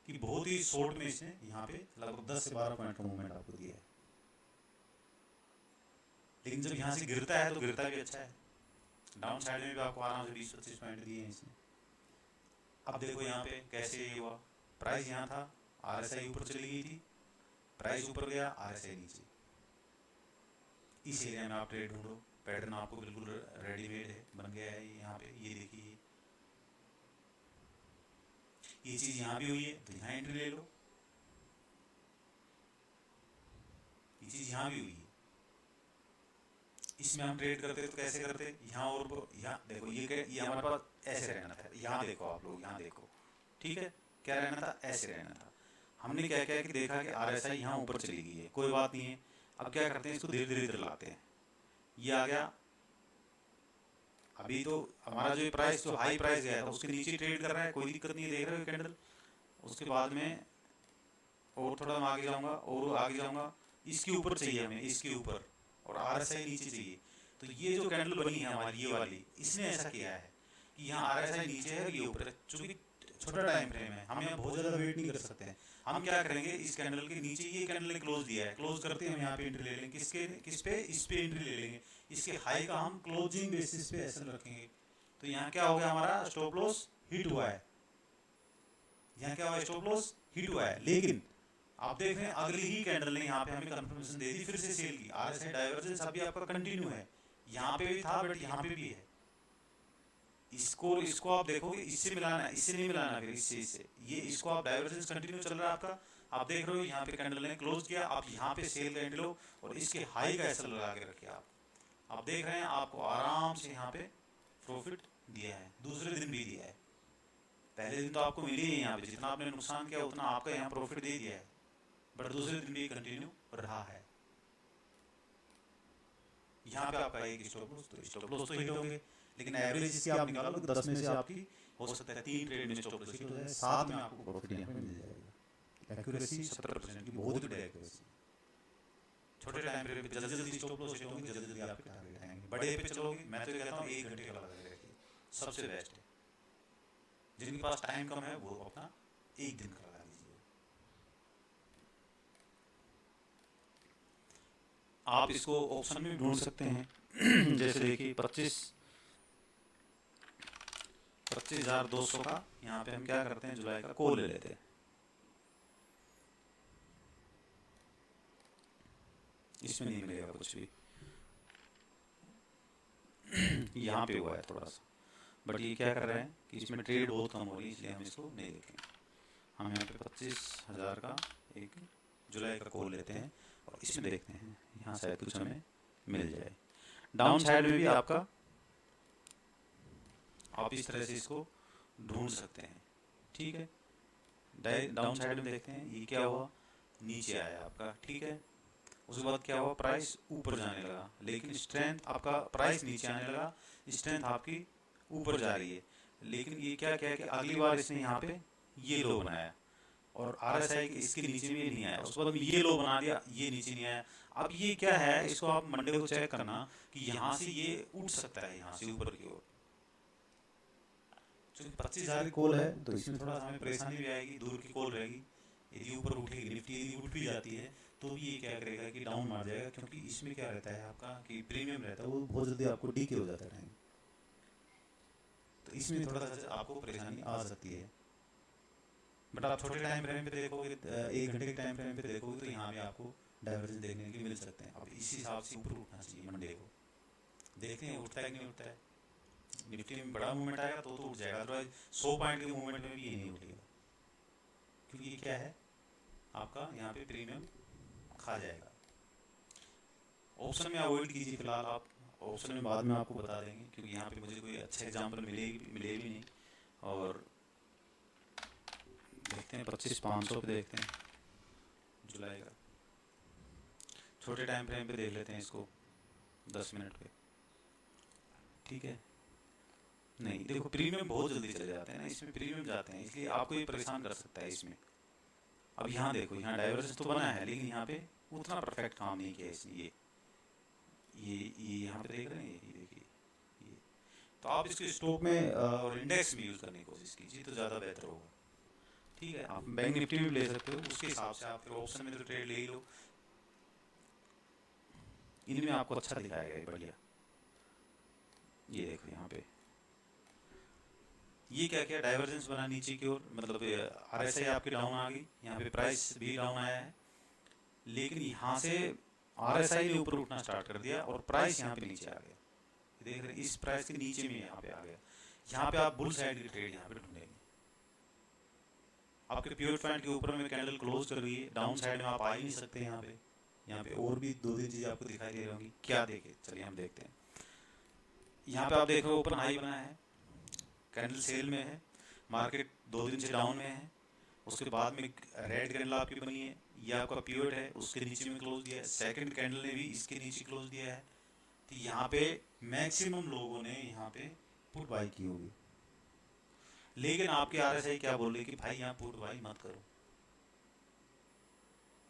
कि बहुत ही शॉर्ट में इसने यहाँ पे लगभग 10 से 12 पॉइंट का मूवमेंट आपको दिया है। लेकिन जब यहाँ से गिरता है तो गिरता भी अच्छा है। डाउन साइड में भी आपको आराम से 20-25 पॉइंट दिए हैं इसने। अब देखो यहाँ पे कैसे ये हुआ, प्राइस यहाँ था, RSI ऊपर चली गई थी, प्राइस ऊपर गया, RSI नीचे। इस एरिया में आप ट्रेड ढूंढो, पैटर्न आपको बिल्कुल रेडीमेड है, बन गया है यहाँ पे। ये देखिए ये चीज़ यहाँ भी हुई है तो यहाँ एंट्री ले लो, ये चीज़ यहाँ भी हुई है। इसमें हम ट्रेड करते तो कैसे करते, यहाँ और यहाँ देखो, ये हमारे पास ऐसे रहना था, यहाँ देखो आप लोग, यहाँ देखो, ठीक है, क्या रहना था, ऐसे रहना था। हमने क्या क्या कि देखा कि RSI यहाँ ऊपर चली गई है, कोई बात नहीं है। अब क्या करते हैं, इसको धीरे धीरे धीरे लाते हैं, ये आ गया। अभी तो हमारा जो प्राइस, जो हाई प्राइस गया था उसके नीचे ट्रेड कर रहा है, कोई दिक्कत नहीं है, देख रहे हो कैंडल। उसके बाद में और थोड़ा मैं आगे जाऊंगा और आगे जाऊंगा, इसके ऊपर चाहिए हमें, इसके ऊपर, और RSI नीचे चाहिए। तो ये जो कैंडल बनी है हमारी ये वाली, इसने ऐसा किया है कि यहाँ RSI नीचे है और ये ऊपर है। चूंकि छोटा टाइम फ्रेम है, हम यहाँ बहुत ज़्यादा वेट नहीं कर सकते हैं। हम क्या करेंगे, इस कैंडल के नीचे ये कैंडल ने क्लोज दिया है, क्लोज करते हैं हम यहाँ पे एंट्री ले लेंगे, किसके, किस पे, इस पे एंट्री ले लेंगे। इसके हाई का हम क्लोजिंग बेसिस पे ऐसा रखेंगे। तो यहाँ क्या हो गया, हमारा स्टॉप लॉस हिट हुआ है, यहाँ क्या हुआ, स्टॉप लॉस हिट हुआ है। लेकिन आप देख रहे हैं अगली ही कैंडल ने यहाँ पे हमें कंफर्मेशन दे दी, फिर से सेल की। RSI डाइवर्जेंस अभी आपका कंटिन्यू है, यहाँ पे भी था बट यहाँ पे भी है। इसको आप देखोगे, इससे मिलाना, इससे नहीं मिलाना, फिर इससे ये, इसको आप डाइवर्जेंस कंटिन्यू चल रहा है आपका। आप देख रहे हो यहाँ पे कैंडल ने क्लोज किया, आप यहाँ पे सेल का एंट्री लो और इसके हाई का ऐसा लगा के रखिए आप देख रहे हैं आपको आराम से यहाँ पे प्रॉफिट दिया है, दूसरे दिन भी दिया है। पहले दिन तो आपको मिली है यहाँ पे, जितना आपने नुकसान किया उतना आपका यहाँ प्रॉफिट दे दिया है, बट दूसरे दिन भी कंटिन्यू रहा है। यहाँ पे आपका एक स्टॉप लॉस, तो स्टॉप लॉस तो हिट होंगे, लेकिन एवरेज इसकी आप निकालो तो 10 में से आपकी हो सकता है 3 ट्रेड में स्टॉप लॉस हिट हो जाए, 7 में आपको प्रॉफिट यहाँ पे मिल जाएगा। एक्यूरेसी 70% की, बहुत ही बढ़िया एक्यूरेसी। छोटे टाइम फ्रेम पे जल्दी जल्दी स्टॉप लॉस हिट होंगे, जल्दी जल्दी आपके टारगेट आएंगे। बड़े पे चलोगे, मैं तो कहता हूँ 1 घंटे का लगा के रखिए, सबसे बेस्ट है। जिनके पास टाइम कम है वो अपना 1 दिन का लगा लीजिए। आप इसको ऑप्शन में ढूंढ सकते हैं जैसे देखिए 25,200 का यहाँ पे हम क्या करते हैं, जुलाई का कॉल ले लेते हैं। इसमें नहीं मिलेगा कुछ भी, यहाँ पे हुआ है थोड़ा सा, बट ये क्या कर रहे हैं कि इसमें ट्रेड बहुत कम हो रही है, इसलिए हम इसको नहीं देखेंगे। हम यहाँ पे 25,000 का एक जुलाई का कॉल लेते हैं और इसमें देखते हैं, यहाँ शायद कुछ हमें मिल जाए। डाउन साइड में भी आपका, आप इस तरह से इसको ढूंढ सकते हैं, ठीक है। डाउन साइड में देखते हैं, ये क्या हुआ, नीचे आया आपका, ठीक है। उसके बाद क्या हुआ, प्राइस ऊपर जाने लगा, लेकिन स्ट्रेंथ आपका, प्राइस नीचे आने लगा, स्ट्रेंथ आपकी ऊपर जा रही है। लेकिन ये क्या क्या है कि अगली बार इसने यहाँ पे ये लो बनाया और RSI इसके नीचे भी नहीं आया, उसके बाद ये लो बना दिया, ये नीचे नहीं आया। अब ये क्या है, इसको आप मंडे को चेक करना कि यहाँ से ये उठ सकता है, यहाँ से ऊपर की ओर। चूंकि 25,000 की कॉल है तो इसमें थोड़ा हमें परेशानी भी आएगी, दूर की कॉल रहेगी। यदि ऊपर उठेगी निफ्टी, यदि उठ भी जाती है तो भी ये क्या करेगा कि डाउन मार जाएगा, क्योंकि इसमें क्या रहता है आपका कि प्रीमियम रहता है, वो बहुत जल्दी आपको डीके हो जाता है, तो इसमें थोड़ा सा आपको परेशानी आ सकती है। बट आप छोटे टाइम फ्रेम पे देखोगे, 1 घंटे के टाइम फ्रेम पे देखोगे तो यहाँ भी आपको डाइवर्जेंस देखने के लिए मिल सकते हैं। अब इसी हिसाब से ऊपर उठना चाहिए मंडे को, देखते हैं उठता है कि नहीं उठता है। निफ्टी में बड़ा मूवमेंट आएगा तो उठ जाएगा, अदरवाइज 100 पॉइंट के मूवमेंट में भी ये नहीं उठेगा, क्योंकि ये क्या है आपका यहाँ पे प्रीमियम खा जाएगा। ऑप्शन में अवॉइड कीजिए फिलहाल, आप ऑप्शन में बाद में आपको बता देंगे, क्योंकि यहाँ पे मुझे कोई अच्छा एग्जांपल मिले भी नहीं। और देखते हैं 25,500 पे देखते हैं जुलाई का, छोटे टाइम फ्रेम पे देख लेते हैं इसको 10 मिनट पे, ठीक है। नहीं देखो, प्रीमियम बहुत जल्दी चले जाते हैं ना, इसमें प्रीमियम जाते हैं, इसलिए आपको ये परेशान कर सकता है इसमें। अब यहाँ देखो, यहाँ डाइवर्जेंस तो बना है, लेकिन यहाँ पे उतना परफेक्ट काम नहीं किया इसने। ये यहाँ पे देख रहे हैं, ये देखिए ये। तो आप इसको स्टॉक में और इंडेक्स में यूज करने की कोशिश कीजिए तो ज़्यादा बेहतर होगा, ठीक है। आप बैंक निफ्टी में भी ले सकते हो, उसके हिसाब से आप फिर ऑप्शन में तो ट्रेड ले ही लो, इनमें आपको अच्छा दिखाएगा बढ़िया। ये देखो यहाँ पे ये क्या क्या डाइवर्जेंस बना नीचे की ओर, मतलब RSI आपकी डाउन आ गई, यहाँ पे प्राइस भी डाउन आया है, लेकिन यहाँ से RSI ने ऊपर उठना स्टार्ट कर दिया और प्राइस यहाँ पे नीचे आ गया। देख रहे हैं इस प्राइस के नीचे में यहाँ पे आ गया। यहाँ पे आप बुल साइड की ट्रेड यहाँ पे ढूंढेंगे। आपके प्योर पॉइंट के ऊपर में कैंडल क्लोज कर रही है, डाउन साइड में आप आ ही नहीं सकते। यहाँ पे और भी दो तीन चीजें आपको दिखाई दे रही होंगी, क्या देखे चलिए हम देखते हैं। यहाँ पे आप देख रहे हो ओपन हाई बना है, कैंडल सेल में है, मार्केट 2 दिन से डाउन में है। उसके बाद में रेड कैंडल आपकी बनी है, ये आपका पिवट है, उसके नीचे में क्लोज दिया है। सेकंड कैंडल ने भी इसके नीचे क्लोज दिया है। तो यहाँ पे मैक्सिमम लोगों ने यहाँ पे पुट बाई की होगी, लेकिन आपके RSI क्या बोल रहे कि भाई यहाँ पुट बाई मत करो,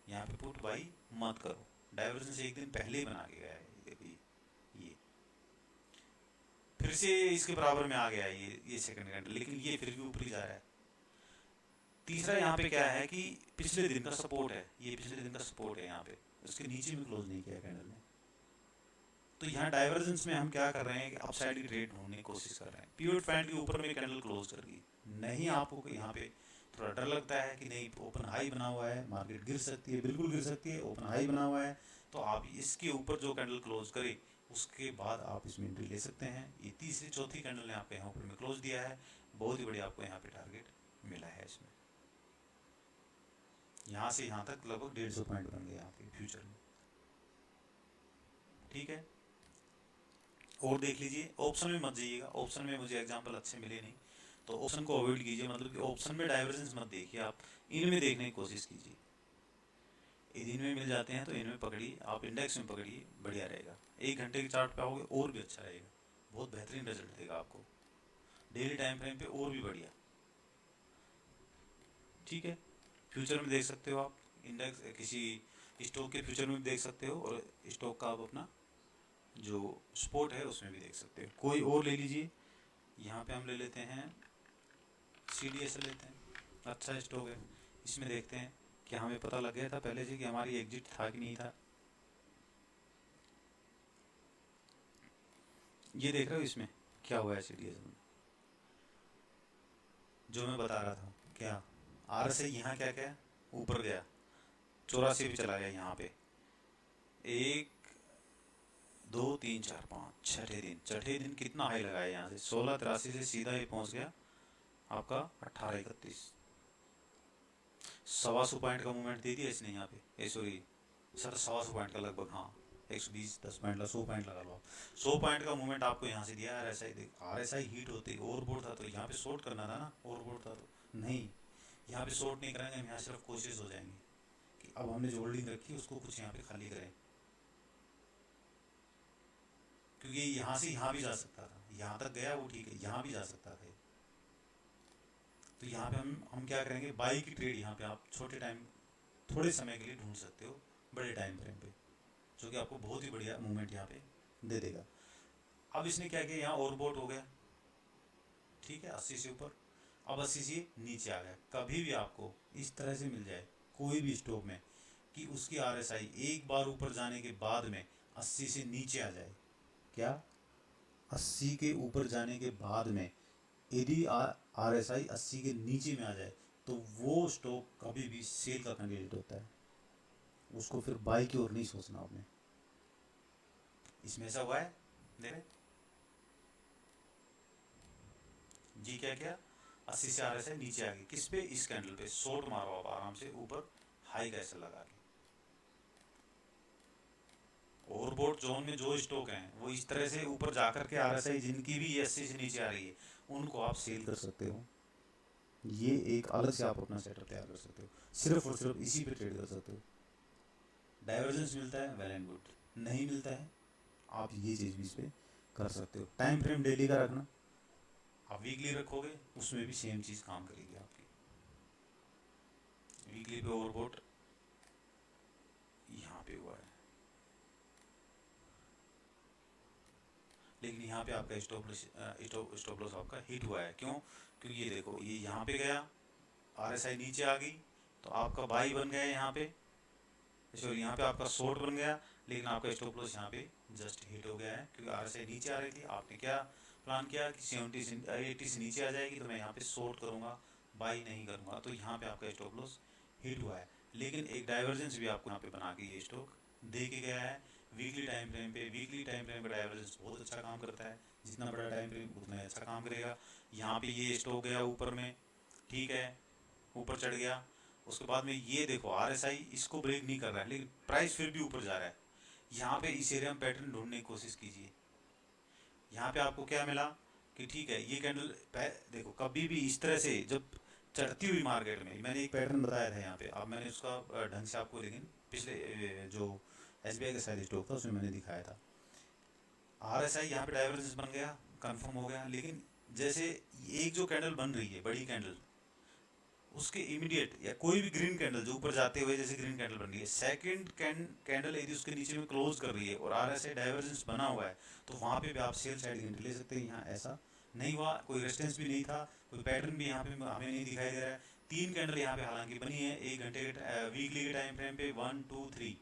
यहाँ पे पुट बाई मत करो। डाइवर्जेंस एक दिन पहले ही बना के गया है। ये फिर से इसके बराबर में आ गया है ये सेकंड कैंडल, लेकिन ये फिर भी ऊपर ही जा रहा है। तीसरा यहाँ पे क्या है कि पिछले दिन का सपोर्ट है, ये पिछले दिन का सपोर्ट है, यहाँ पे उसके नीचे में क्लोज नहीं किया कैंडल ने। तो यहाँ डाइवर्जेंस में हम क्या कर रहे हैं कि अपसाइड की ट्रेड ढूंढने की कोशिश कर रहे हैं। पिवट पॉइंट के ऊपर में कैंडल क्लोज कर गई, नहीं आपको यहाँ पे थोड़ा डर लगता है कि नहीं ओपन हाई बना हुआ है, मार्केट गिर सकती है, बिल्कुल गिर सकती है, ओपन हाई बना हुआ है, तो आप इसके ऊपर जो कैंडल क्लोज करे उसके बाद आप इसमें एंट्री ले सकते हैं। ये तीसरी चौथी कैंडल ने आपको यहाँ ऊपर में क्लोज दिया है, बहुत ही बढ़िया आपको यहाँ पे टारगेट मिला है। इसमें यहाँ से यहाँ तक लगभग 150 पॉइंट बन गए आपके फ्यूचर में। ठीक है, और देख लीजिए ऑप्शन में मत जाइएगा, ऑप्शन में मुझे एग्जांपल अच्छे मिले नहीं, तो ऑप्शन को अवॉइड कीजिए। मतलब कि ऑप्शन में डाइवर्जेंस मत देखिए, आप इनमें देखने की कोशिश कीजिए। इनमें मिल जाते हैं तो इनमें पकड़िए, आप इंडेक्स में पकड़िए, बढ़िया रहेगा। 1 घंटे के चार्ट पे आओगे और भी अच्छा रहेगा, बहुत बेहतरीन रिजल्ट देगा आपको। डेली टाइम फ्रेम पे और भी बढ़िया। ठीक है, फ्यूचर में देख सकते हो आप, इंडेक्स किसी स्टॉक के फ्यूचर में भी देख सकते हो, और स्टॉक का आप अपना जो स्पोर्ट है उसमें भी देख सकते हो। कोई और ले लीजिए, यहाँ पे हम ले लेते हैं CDSL लेते हैं, अच्छा स्टॉक है। इसमें देखते हैं कि हमें पता लग गया था पहले से कि हमारी एग्जिट था कि नहीं था। ये देख रहे हो इसमें क्या हुआ है CDSL में, जो मैं बता रहा था। क्या RSI यहाँ क्या क्या ऊपर गया, 84 भी चला गया यहाँ पे। 1 2 3 4 5 छठे दिन कितना हाई लगाया यहाँ से, 1683 से सीधा ही पहुँच गया आपका 1831। 125 पॉइंट का मूवमेंट दे दिया इसने यहाँ पे, सॉरी 125 पॉइंट का लगभग, हाँ 120 10 पॉइंट का 100 पॉइंट लगा लो। 100 पॉइंट का मूवमेंट आपको यहाँ से दिया। RSI हीट होते ओवरबोट था, तो यहाँ पे शॉर्ट करना था ना, ओवरबोट था तो नहीं, यहाँ पे शॉर्ट नहीं करेंगे हम, यहाँ सिर्फ कोशिश हो जाएंगे कि अब हमने जो होल्डिंग रखी उसको कुछ यहाँ पे खाली करें, क्योंकि यहाँ से यहाँ भी जा सकता था, यहाँ तक गया वो ठीक है, यहाँ भी जा सकता था। तो यहाँ पे हम क्या करेंगे, बाई की ट्रेड यहाँ पे आप छोटे टाइम थोड़े समय के लिए ढूंढ सकते हो, बड़े टाइम फ्रेम पे, जो कि आपको बहुत ही बढ़िया मूवमेंट यहाँ पे दे देगा। अब इसने क्या किया, यहाँ ओवरबोट हो गया, ठीक है 80 से ऊपर, अब 80 से नीचे आ गया। कभी भी आपको इस तरह से मिल जाए कोई भी स्टॉक में कि उसकी RSI एक बार ऊपर जाने के बाद में 80 से नीचे आ जाए, क्या 80 के ऊपर जाने के बाद में यदि RSI 80 के नीचे में आ जाए तो वो स्टॉक कभी भी सेल का कैंडिडेट होता है, उसको फिर बाई की ओर नहीं सोचना आपने। इसमें ऐसा हुआ है, देख रहे जी, क्या क्या 80 से RSI नीचे आ गई, किस पे, इस कैंडल पे शॉर्ट मारो आप आराम से ऊपर हाई कैसे लगा के। ओवरबोट जोन में जो स्टॉक हैं वो इस तरह से ऊपर जाकर के RSI जिनकी भी 80 से नीचे आ रही है उनको आप सेल कर सकते हो। ये एक अलग से आप अपना सेटअप तैयार कर सकते हो, सिर्फ और सिर्फ इसी पे ट्रेड कर सकते हो। डाइवर्जेंस मिलता है वेल एंड गुड, नहीं मिलता है आप ये चीज़ भी इस पे कर सकते हो। टाइम फ्रेम डेली का रखना, आप वीकली रखोगे उसमें भी सेम चीज़ काम करेगी आपकी। वीकली पे ओवरबोट यहाँ पे हुआ है, लेकिन यहाँ पे आपका स्टॉप लॉस आपका हिट हुआ है। क्यों, क्योंकि ये देखो ये यहाँ पे गया, RSI नीचे आ गई तो आपका बाई बन गया यहाँ पे, सॉरी यहाँ पे आपका शॉर्ट बन गया, लेकिन आपका स्टॉप लॉस यहाँ पे जस्ट हिट हो गया है, क्योंकि RSI नीचे आ रही थी। आपने क्या प्लान किया कि 70 से 80 से नीचे आ जाएगी तो मैं यहाँ पे शॉर्ट करूँगा, बाई नहीं करूँगा, तो यहाँ पे आपका स्टॉप लॉस हिट हुआ है। लेकिन एक डाइवर्जेंस भी आपको यहाँ पे बना के ये स्टॉक दे के गया है वीकली टाइम फ्रेम पे। वीकली टाइम फ्रेम का डाइवर्जेंस बहुत अच्छा काम करता है, जितना बड़ा टाइम फ्रेम उतना ही अच्छा काम करेगा। यहाँ पे ये स्टॉक गया ऊपर में, ठीक है, ऊपर चढ़ गया। उसके बाद में ये देखो RSI इसको ब्रेक नहीं कर रहा है, लेकिन प्राइस फिर भी ऊपर जा रहा है। यहाँ पे इस एरिया में पैटर्न ढूंढने की कोशिश कीजिए। यहाँ पे आपको क्या मिला कि ठीक है, ये कैंडल देखो कभी भी इस तरह से जब चढ़ती हुई मार्केट में, मैंने एक पैटर्न बताया था यहाँ पे, अब मैंने उसका ढंग से आपको, लेकिन पिछले जो SBI का शायद स्टॉक था उसमें मैंने दिखाया था। RSI यहाँ पे डाइवर्जेंस बन गया, कंफर्म हो गया, लेकिन जैसे एक जो कैंडल बन रही है बड़ी कैंडल, उसके इमीडिएट या कोई भी ग्रीन कैंडल जो ऊपर जाते हुए जैसे ग्रीन कैंडल बन रही है, सेकंड कैंडल यदि उसके नीचे में क्लोज कर रही है और RSI डाइवर्जेंस बना हुआ है, तो वहाँ पे भी आप सेल साइड एंट्री ले सकते हैं। यहाँ ऐसा नहीं हुआ, कोई रेजिस्टेंस भी नहीं था, कोई पैटर्न भी यहाँ पे हमें नहीं दिखाई दे रहा है। 3 कैंडल यहाँ पे हालांकि बनी है 1 घंटे के वीकली के टाइम फ्रेम पे 1 2 3,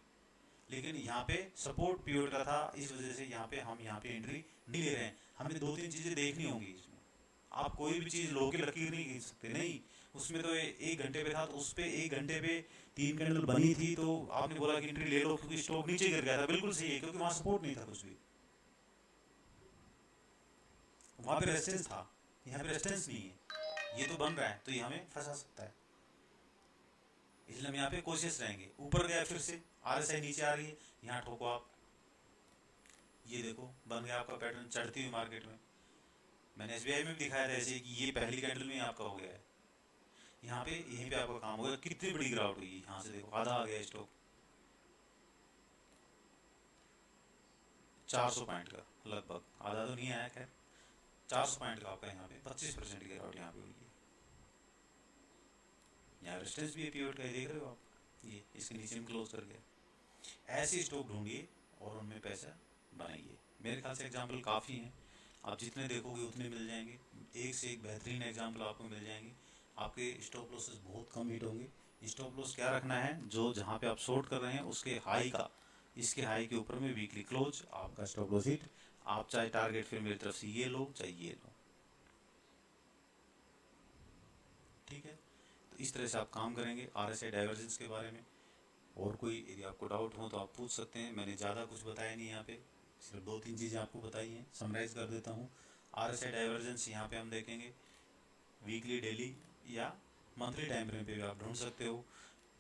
लेकिन यहाँ पे सपोर्ट पीरियड का था, इस वजह से यहाँ पे हम यहाँ पे एंट्री नहीं ले रहे हैं। हमें 2-3 चीजें देखनी होंगी इसमें। आप कोई भी चीज लो के लकीर नहीं खींच सकते, नहीं। उसमें तो 1 घंटे पे था, तो उस पे 1 घंटे पे 3 कैंडल बनी थी, तो आपने बोला कि एंट्री ले लो क्योंकि स्टॉक नीचे गिर गया था। बिल्कुल सही है, क्योंकि वहां सपोर्ट नहीं था कुछ भी, वहां पे रेजिस्टेंस था, यहाँ पे रेजिस्टेंस नहीं है। ये तो बन रहा है तो ये हमें फंसा सकता है, इसलिए हम यहाँ पे कोशिश रहेंगे। ऊपर गया फिर से, RSI नीचे आ रही है, यहाँ ठोको आप। ये देखो बन गया आपका पैटर्न चढ़ती हुई मार्केट में। मैंने SBI में भी दिखाया था ऐसे कि ये पहली कैंडल में आपका हो गया है, यहाँ पे यहीं पे आपका काम होगा। कितनी बड़ी गिरावट हुई, यहाँ से देखो आधा आ गया स्टॉक, 400 पॉइंट का लगभग, आधा तो नहीं आया खैर, 400 पॉइंट का आपका यहाँ पे 25% की गिरावट यहाँ पे हुई है। यहाँ रेजिस्टेंस भी है पीरियड का, देख रहे हो आप, ये इसके नीचे में क्लोज कर गया। ऐसे स्टॉक ढूंढिए और उनमें पैसा बनाइए। मेरे ख्याल से एग्जाम्पल काफ़ी हैं, आप जितने देखोगे उतने मिल जाएंगे, एक से एक बेहतरीन एग्जाम्पल आपको मिल जाएंगे। आपके स्टॉप लॉसेस बहुत कम हिट होंगे। स्टॉप लॉस क्या रखना है, जो जहाँ पे आप शॉर्ट कर रहे हैं उसके हाई का, इसके हाई के ऊपर में वीकली क्लोज आपका स्टॉप लॉस हिट। आप चाहे टारगेट फिर मेरी तरफ से ये लो चाहे ये लो, ठीक है। तो इस तरह से आप काम करेंगे RSI डाइवर्जेंस के बारे में। और कोई यदि आपको डाउट हो तो आप पूछ सकते हैं। मैंने ज़्यादा कुछ बताया नहीं यहाँ पे, सिर्फ 2-3 चीज़ें आपको बताई हैं, समराइज़ कर देता हूँ। RSI डाइवर्जेंस यहाँ पे हम देखेंगे वीकली, डेली या मंथली टाइम फ्रेम पे भी आप ढूंढ सकते हो।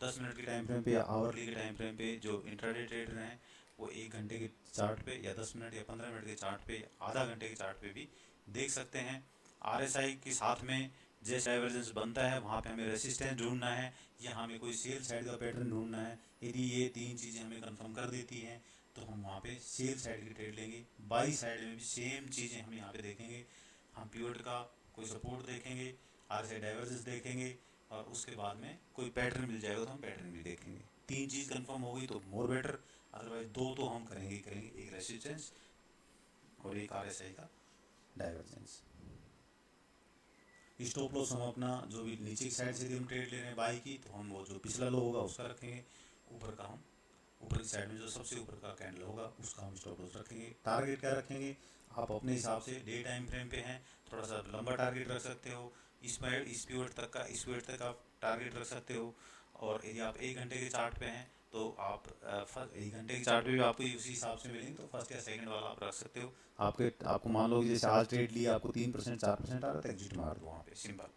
10 मिनट के टाइम फ्रेम पे या आवरली के टाइम फ्रेम पे जो इंट्राडे ट्रेडर हैं वो 1 घंटे के चार्ट पे या 10 मिनट या 15 मिनट के चार्ट पे या आधा घंटे के चार्ट पे भी देख सकते हैं। RSI के साथ में जैसे डाइवर्जेंस बनता है वहाँ पे हमें रेसिस्टेंस ढूंढना है या हमें कोई सेल साइड का पैटर्न ढूंढना है। यदि ये 3 चीज़ें हमें कंफर्म कर देती हैं तो हम वहाँ पे सेल साइड की ट्रेड लेंगे। बाई साइड में भी सेम चीज़ें हम यहाँ पे देखेंगे। हम पीरियड का कोई सपोर्ट देखेंगे, RSI डाइवर्जेंस देखेंगे, और उसके बाद में कोई पैटर्न मिल जाएगा तो हम पैटर्न भी देखेंगे। 3 चीज़ कंफर्म हो गई तो मोर बेटर, अदरवाइज 2 तो हम करेंगे ही करेंगे, एक रेसिस्टेंस और एक RSI का डाइवर्जेंस। स्टॉप लॉस हम अपना जो भी नीचे की साइड से यदि हम ट्रेड ले रहे हैं बाई की, तो हम वो जो पिछला लो होगा उसका रखेंगे। ऊपर का हम ऊपर की साइड में जो सबसे ऊपर का कैंडल होगा उसका हम स्टॉप लॉस रखेंगे। टारगेट क्या रखेंगे आप अपने हिसाब से, डे टाइम फ्रेम पे हैं थोड़ा सा लंबा टारगेट रख सकते हो, इस पीरियड तक का, इस पीरियड तक आप टारगेट रख सकते हो। और यदि आप 1 घंटे के चार्ट पे हैं तो आप 1 घंटे के चार्ट पे भी आपको उसी हिसाब से मिलेंगे, तो फर्स्ट या सेकंड वाला आप रख सकते हो। आपको मान लो जैसे आज ट्रेड लिया, आपको 3% 4% आ रहा था, एग्जिट मार दो वहाँ पे, सिंपल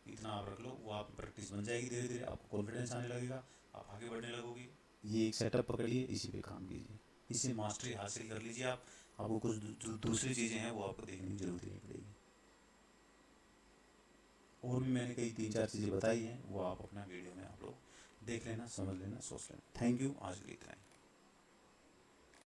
इतना आप रख लो। वो आप प्रैक्टिस बन जाएगी, धीरे धीरे आपको कॉन्फिडेंस आने लगेगा, आप आगे बढ़ने लगोगे। ये एक सेटअप पकड़िए, इसी पे काम कीजिए, इससे मास्टरी हासिल कर लीजिए। आपको कुछ जो दूसरी चीज़ें हैं वो आपको देखने की जरूरत नहीं पड़ेगी। और भी मैंने कई 3-4 चीज़ें बताई हैं, वो आप अपना वीडियो में आप लोग देख लेना, समझ लेना, सोच लेना। थैंक यू, आज के लिए इतना ही।